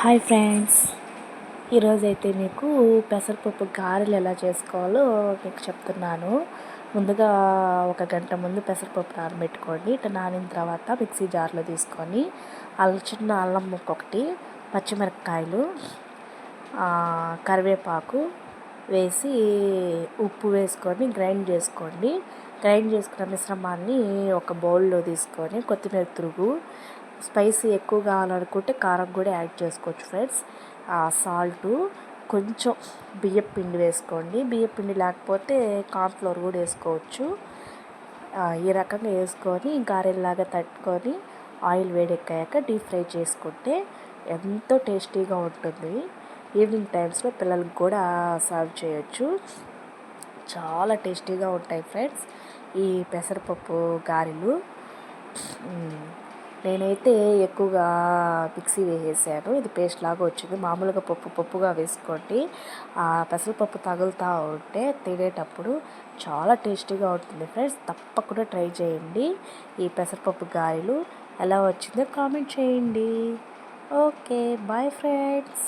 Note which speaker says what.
Speaker 1: Hi friends, ఈరోజైతే మీకు పెసరపప్పు గారెలు ఎలా చేసుకోవాలో మీకు చెప్తున్నాను. ముందుగా ఒక గంట ముందు పెసరపప్పు నానబెట్టుకోండి. ఇట్లా నానిన తర్వాత మిక్సీ జార్లో తీసుకొని చిన్న అల్లం ముక్క ఒకటి, పచ్చిమిరపకాయలు, కరివేపాకు వేసి ఉప్పు వేసుకొని గ్రైండ్ చేసుకోండి. గ్రైండ్ చేసుకున్న మిశ్రమాన్ని ఒక బౌల్లో తీసుకొని కొత్తిమీర తురుగు, స్పైసీ ఎక్కువ కావాలనుకుంటే కారం కూడా యాడ్ చేసుకోవచ్చు ఫ్రెండ్స్. సాల్టు, కొంచెం బియ్యం పిండి వేసుకోండి. బియ్యం పిండి లేకపోతే కార్న్ఫ్లోర్ కూడా వేసుకోవచ్చు. ఈ రకంగా వేసుకొని గారెల్లాగా తట్టుకొని ఆయిల్ వేడెక్కాక డీప్ ఫ్రై చేసుకుంటే ఎంతో టేస్టీగా ఉంటుంది. ఈవినింగ్ టైమ్స్లో పిల్లలకు కూడా సర్వ్ చేయొచ్చు. చాలా టేస్టీగా ఉంటాయి ఫ్రెండ్స్ ఈ పెసరపప్పు గారెలు. నేనైతే ఎక్కువగా మిక్సీ వేసేసాను. ఇది పేస్ట్ లాగా వచ్చింది. మామూలుగా పప్పుగా వేసుకోండి. పెసరపప్పు తగులుతూ ఉంటే తినేటప్పుడు చాలా టేస్టీగా ఉంటుంది ఫ్రెండ్స్. తప్పకుండా ట్రై చేయండి. ఈ పెసరపప్పు గారెలు ఎలా వచ్చిందో కామెంట్ చేయండి. Okay, bye friends.